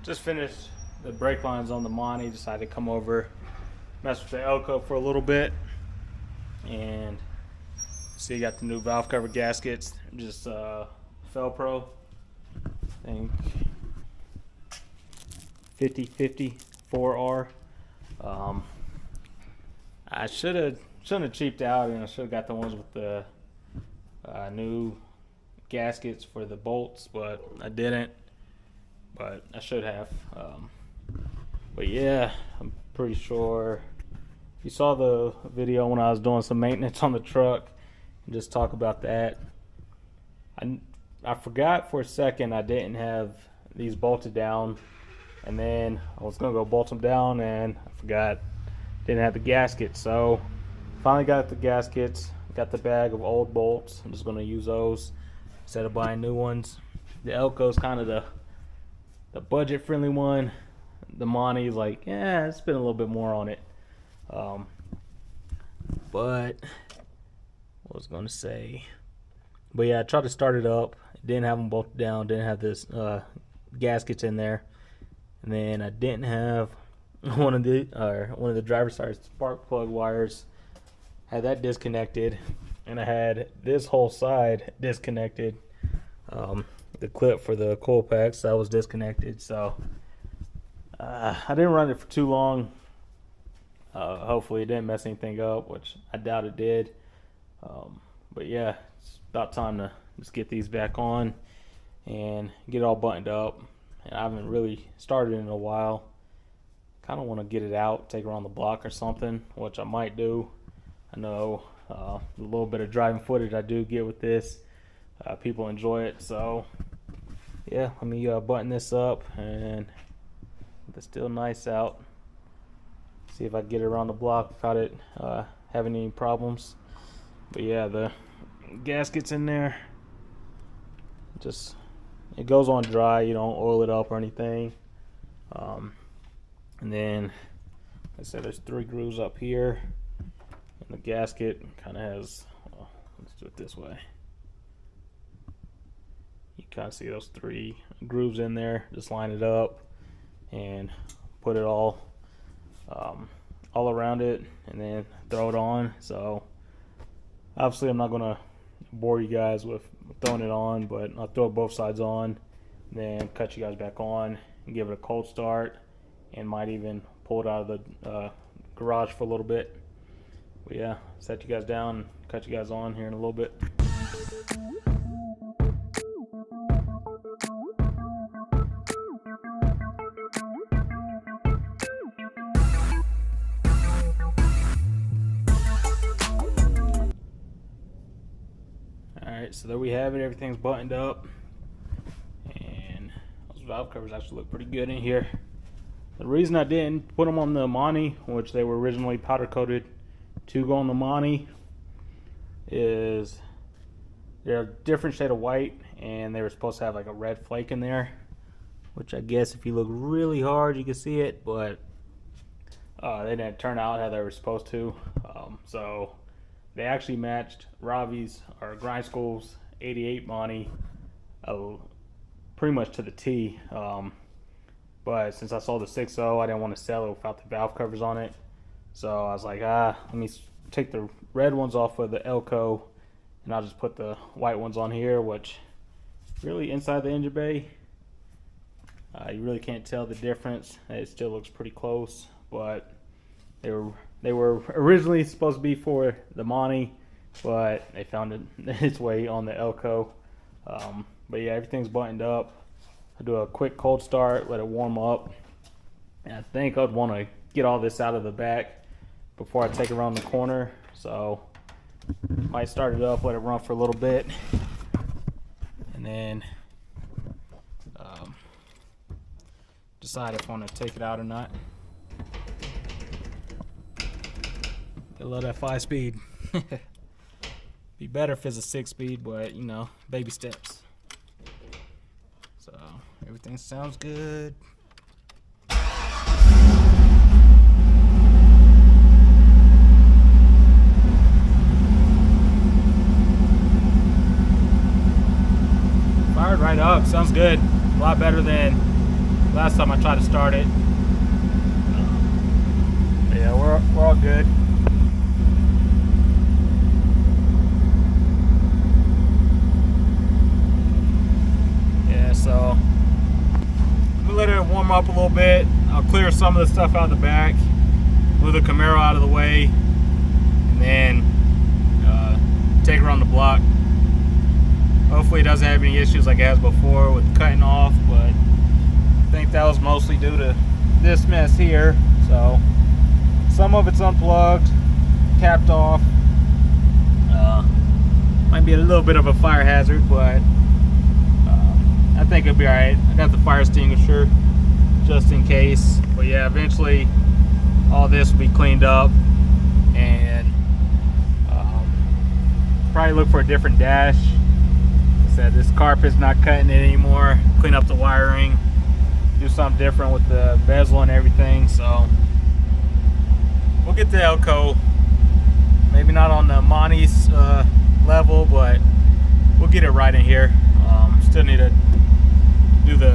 Just finished the brake lines on the Monty. Decided to come over, mess with the elco for a little bit, and see, you got the new valve cover gaskets. Just Felpro, I think 5050 4R. I shouldn't have cheaped out. I should have got the ones with the new gaskets for the bolts, but I didn't. But I should have. But yeah, I'm pretty sure you saw the video when I was doing some maintenance on the truck and just talk about that. I forgot for a second I didn't have these bolted down, and then I was gonna go bolt them down and I forgot didn't have the gaskets. So finally got the gaskets, got the bag of old bolts. I'm just gonna use those instead of buying new ones. The elco is kind of the budget friendly one. The Monty's like, yeah, spend a little bit more on it. But what was I gonna say? But yeah, I tried to start it up. Didn't have them bolted down. Didn't have this gaskets in there, and then I didn't have one of the driver's side spark plug wires. Had that disconnected, and I had this whole side disconnected. The clip for the coil packs, that was disconnected. So I didn't run it for too long. Hopefully it didn't mess anything up, which I doubt it did. But yeah, it's about time to just get these back on and get it all buttoned up. And I haven't really started in a while. Kind of want to get it out, take it around the block or something, which I might do. I know a little bit of driving footage I do get with this, people enjoy it. So yeah, let me button this up, and it's still nice out. See if I can get it around the block without it having any problems. But yeah, the gasket's in there. Just, it goes on dry. You don't oil it up or anything. And then, like I said, there's 3 grooves up here, and the gasket kind of has. Well, let's do it this way. You kind of see those 3 grooves in there. Just line it up and put it all around it, and then throw it on. So obviously I'm not gonna bore you guys with throwing it on, but I'll throw both sides on, then cut you guys back on and give it a cold start, and might even pull it out of the garage for a little bit. But yeah, set you guys down and cut you guys on here in a little bit. Alright, so there we have it. Everything's buttoned up, and those valve covers actually look pretty good in here. The reason I didn't put them on the Monty, which they were originally powder coated to go on the Monty, is they're a different shade of white, and they were supposed to have like a red flake in there, which I guess if you look really hard you can see it, but they didn't turn out how they were supposed to. So they actually matched Ravi's or Grind School's 88 Monty pretty much to the T. But since I sold the 6.0, I didn't want to sell it without the valve covers on it. So I was like, let me take the red ones off of the elco, and I'll just put the white ones on here, which really inside the engine bay, you really can't tell the difference. It still looks pretty close, but they were originally supposed to be for the Monty, but they found its way on the elco. But yeah, everything's buttoned up. I do a quick cold start, let it warm up, and I think I'd want to get all this out of the back before I take it around the corner. So might start it up, let it run for a little bit, and then decide if I want to take it out or not. I love that 5-speed. Be better if it's a 6-speed, but you know, baby steps. So everything sounds good. Fired right up, sounds good. A lot better than last time I tried to start it. But yeah, we're all good. Yeah, so I'm gonna let it warm up a little bit. I'll clear some of the stuff out of the back, move the Camaro out of the way, and then take her on the block. Hopefully it doesn't have any issues like it has before with cutting off, but I think that was mostly due to this mess here. So some of it's unplugged, capped off. Might be a little bit of a fire hazard, but I think it'll be alright. I got the fire extinguisher just in case. But yeah, eventually all this will be cleaned up, and probably look for a different dash. Like I said, this carpet's not cutting it anymore. Clean up the wiring, do something different with the bezel and everything. So we'll get the elco, maybe not on the Monty's level, but we'll get it right in here. Still need to do the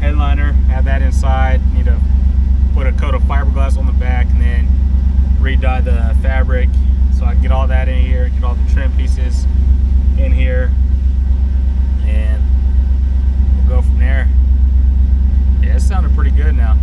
headliner, have that inside. Need to put a coat of fiberglass on the back and then re-dye the fabric, so I can get all that in here, get all the trim pieces in here, and we'll go from there. Yeah, it sounded pretty good now.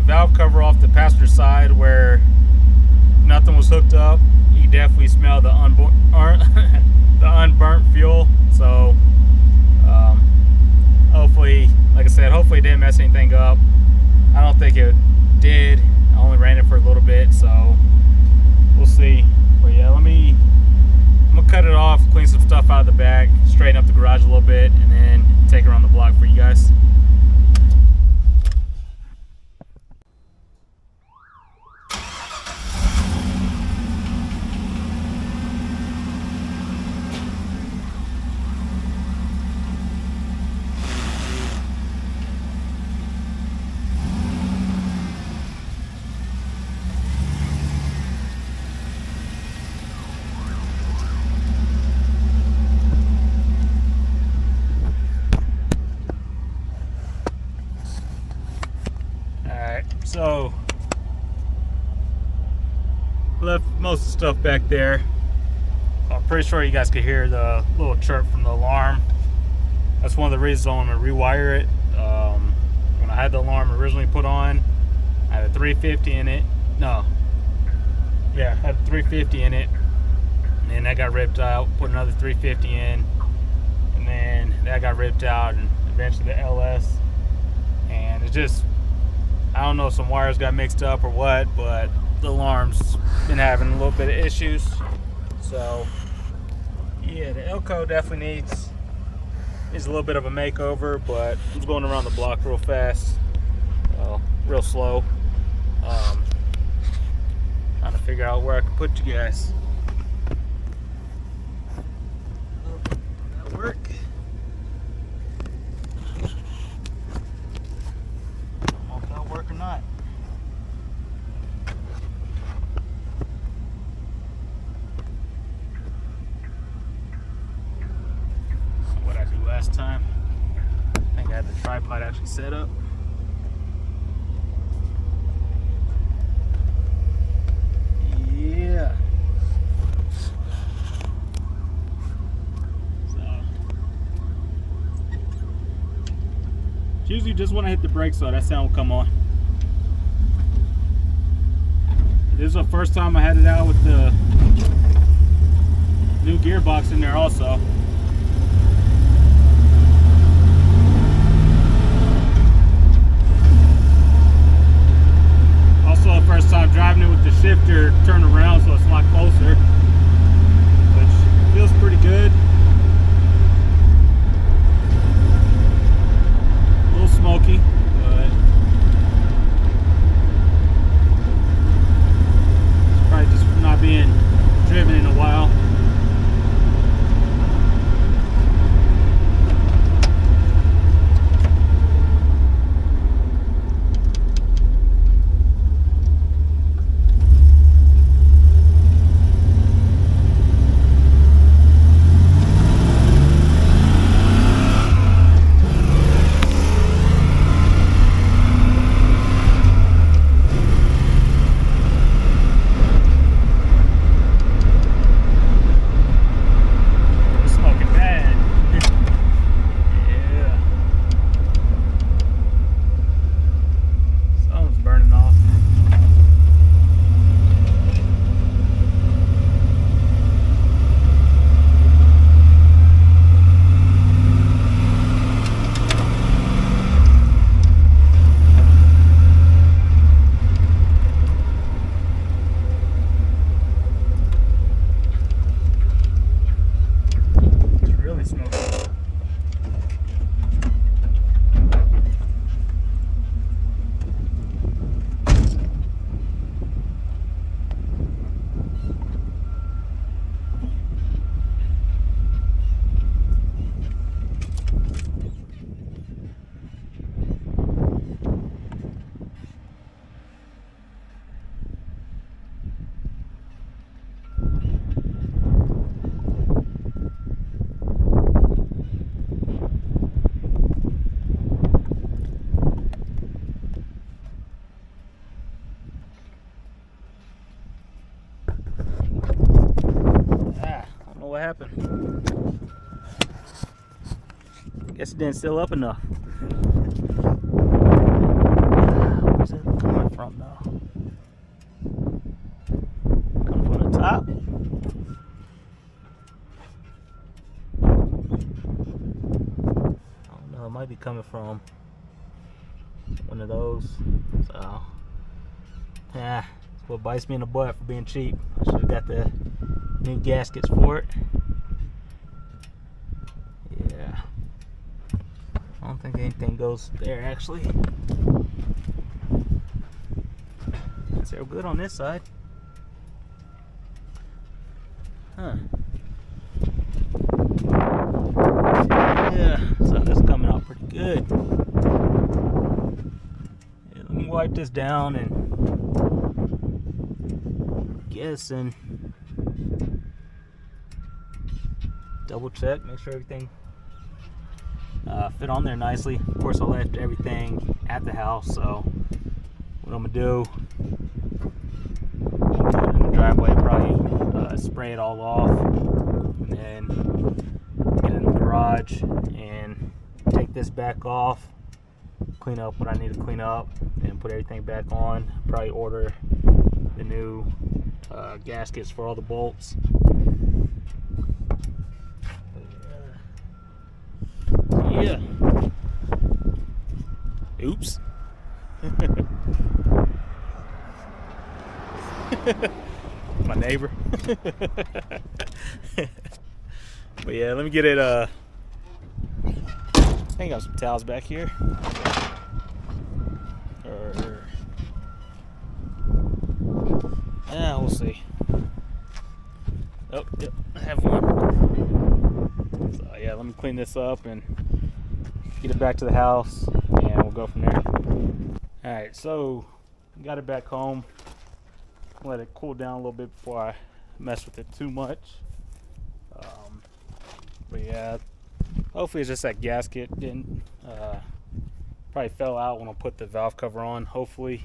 Valve cover off the passenger side where nothing was hooked up, you definitely smell the unburnt fuel. So hopefully, like I said, hopefully it didn't mess anything up. I don't think it did. I only ran it for a little bit, so we'll see. But yeah, I'm gonna cut it off, clean some stuff out of the back, straighten up the garage a little bit, and then take it around the block for you guys. So left most of the stuff back there. I'm pretty sure you guys could hear the little chirp from the alarm. That's one of the reasons I want to rewire it. When I had the alarm originally put on, I had a 350 in it. No, yeah, I had a 350 in it, and then that got ripped out. Put another 350 in, and then that got ripped out, and eventually the LS. And it just, I don't know if some wires got mixed up or what, but the alarm's been having a little bit of issues. So yeah, the elco definitely needs a little bit of a makeover, but I'm just going around the block real fast, real slow, trying to figure out where I can put you guys. That'll work. Work or not. What I do last time, I think I had the tripod actually set up. Yeah. So it's usually just when I hit the brake, so that sound will come on. This is the first time I had it out with the new gearbox in there also. Also the first time driving it with the shifter turned around, so it's a lot closer, which feels pretty good. A little smoky, but probably just not being driven in a while. know what happened. Guess it didn't seal up enough. Where's it coming from though? Coming from the top? I don't know, it might be coming from one of those. So, yeah, it's what bites me in the butt for being cheap. I should have got the new gaskets for it. Yeah. I don't think anything goes there actually. It's real good on this side. Huh. Yeah, so that's coming out pretty good. Yeah, let me wipe this down and guessing. Double check, make sure everything fit on there nicely. Of course, I left everything at the house, so what I'm gonna do, put it in the driveway, probably spray it all off, and then get it in the garage and take this back off, clean up what I need to clean up, and put everything back on. Probably order the new gaskets for all the bolts. Yeah. Oops. My neighbor. But yeah, let me get it. I think I got some towels back here. Yeah, we'll see. Oh, yep, I have one. So yeah, let me clean this up and get it back to the house, and we'll go from there. Alright, so got it back home. Let it cool down a little bit before I mess with it too much. But yeah, hopefully it's just that gasket didn't probably fell out when I put the valve cover on, hopefully,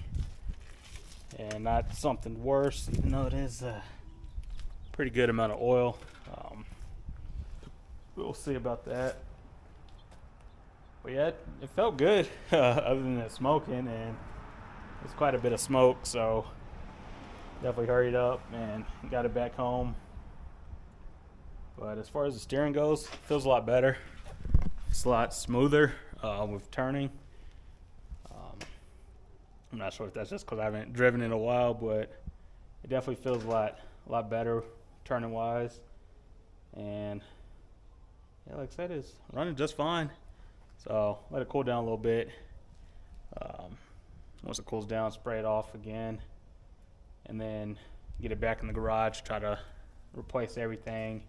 and not something worse, even though it is a pretty good amount of oil. We'll see about that. But yeah, it felt good other than the smoking, and it's quite a bit of smoke, so definitely hurried up and got it back home. But as far as the steering goes, it feels a lot better. It's a lot smoother with turning. I'm not sure if that's just because I haven't driven in a while, but it definitely feels a lot better turning wise. And yeah, like I said, it's running just fine. So let it cool down a little bit. Once it cools down, spray it off again, and then get it back in the garage, try to replace everything,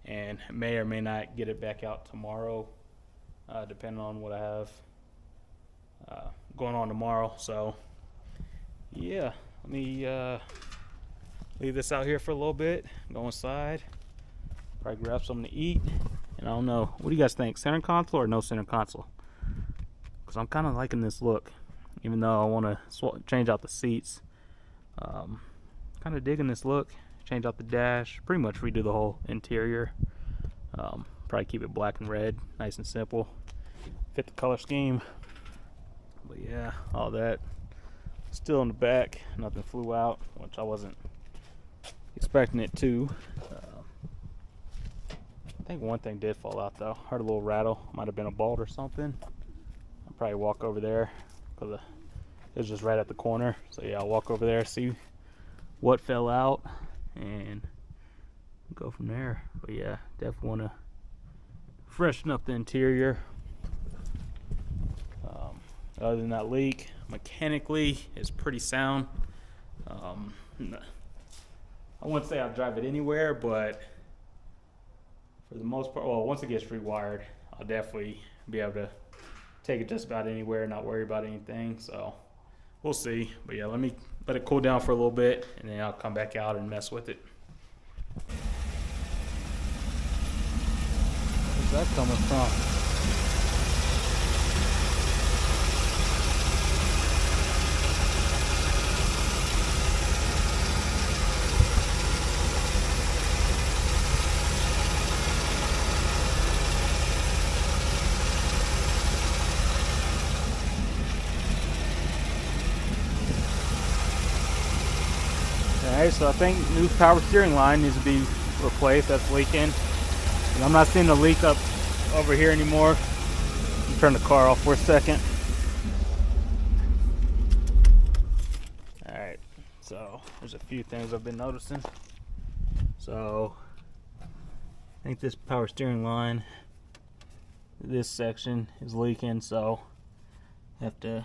and may or may not get it back out tomorrow, depending on what I have going on tomorrow. So yeah, let me leave this out here for a little bit, go inside, probably grab something to eat. And I don't know, what do you guys think, center console or no center console? Because I'm kind of liking this look, even though I want to change out the seats. Kind of digging this look, change out the dash, pretty much redo the whole interior. Probably keep it black and red, nice and simple, fit the color scheme. But yeah, all that still in the back, nothing flew out, which I wasn't expecting it to. I think one thing did fall out though. Heard a little rattle. Might have been a bolt or something. I'll probably walk over there because it was just right at the corner. So yeah, I'll walk over there, see what fell out, and go from there. But yeah, definitely want to freshen up the interior. Other than that leak, mechanically it's pretty sound. I wouldn't say I'll drive it anywhere, but for the most part, well, once it gets rewired, I'll definitely be able to take it just about anywhere, not worry about anything. So we'll see. But yeah, let me let it cool down for a little bit, and then I'll come back out and mess with it. Where's that coming from? Alright, so I think new power steering line needs to be replaced. That's leaking. And I'm not seeing the leak up over here anymore. Turn the car off for a second. Alright, so there's a few things I've been noticing. So I think this power steering line, this section is leaking, so I have to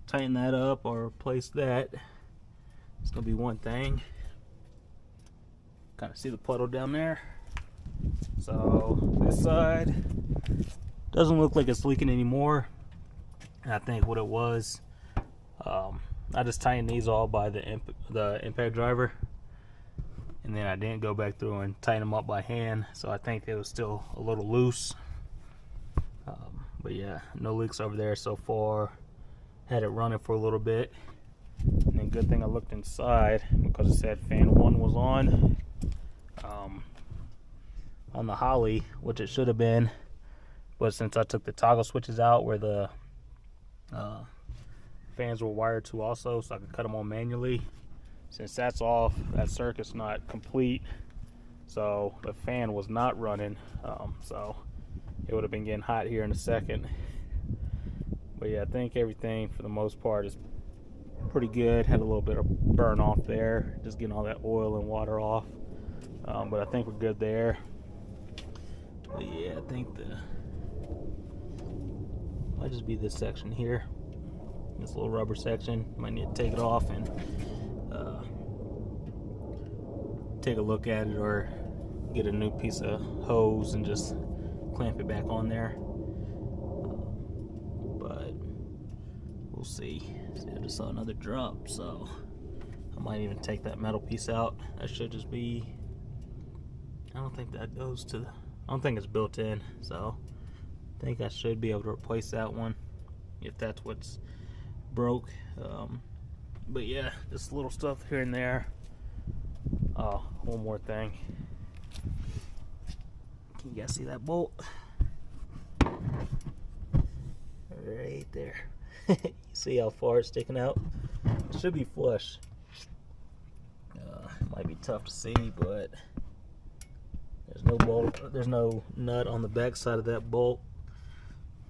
tighten that up or replace that. It's gonna be one thing. Kind of see the puddle down there. So this side doesn't look like it's leaking anymore. And I think what it was, I just tightened these all by the impact driver, and then I didn't go back through and tighten them up by hand. So I think it was still a little loose. But yeah, no leaks over there so far. Had it running for a little bit, and then good thing I looked inside because it said fan 1 was on the Holly, which it should have been. But since I took the toggle switches out where the fans were wired to also, so I could cut them on manually. Since that's off, that circuit's not complete, so the fan was not running. So it would have been getting hot here in a second. But yeah, I think everything for the most part is pretty good. Had a little bit of burn off there, just getting all that oil and water off. But I think we're good there. But yeah, I think might just be this section here, this little rubber section. Might need to take it off and take a look at it, or get a new piece of hose and just clamp it back on there. But we'll see. See, I just saw another drop, so I might even take that metal piece out. That should just be, I don't think that goes to the, I don't think it's built in, so I think I should be able to replace that one if that's what's broke. But yeah, just little stuff here and there. Oh, one more thing. Can you guys see that bolt? Right there. You see how far it's sticking out? It should be flush. Might be tough to see, but there's no bolt, there's no nut on the back side of that bolt.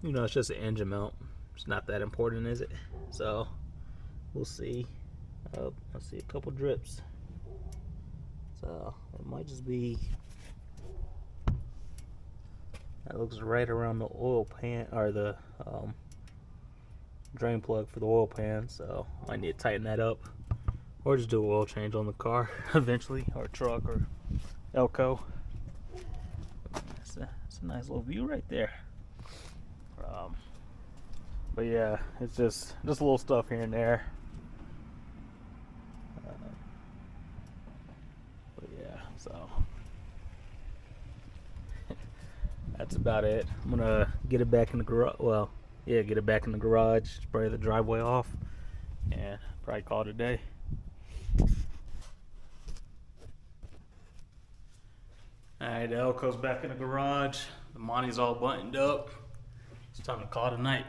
You know, it's just an engine mount. It's not that important, is it? So we'll see. I see a couple drips, so it might just be, that looks right around the oil pan, or the drain plug for the oil pan. So I might need to tighten that up, or just do an oil change on the car eventually, or truck, or elco. That's a nice little view right there. But yeah, it's just a little stuff here and there. But yeah, so that's about it. I'm gonna get it back in the garage. Well, yeah, get it back in the garage, spray the driveway off, and probably call it a day. Alright, the elco's back in the garage. The Monty's all buttoned up. It's time to call it a night.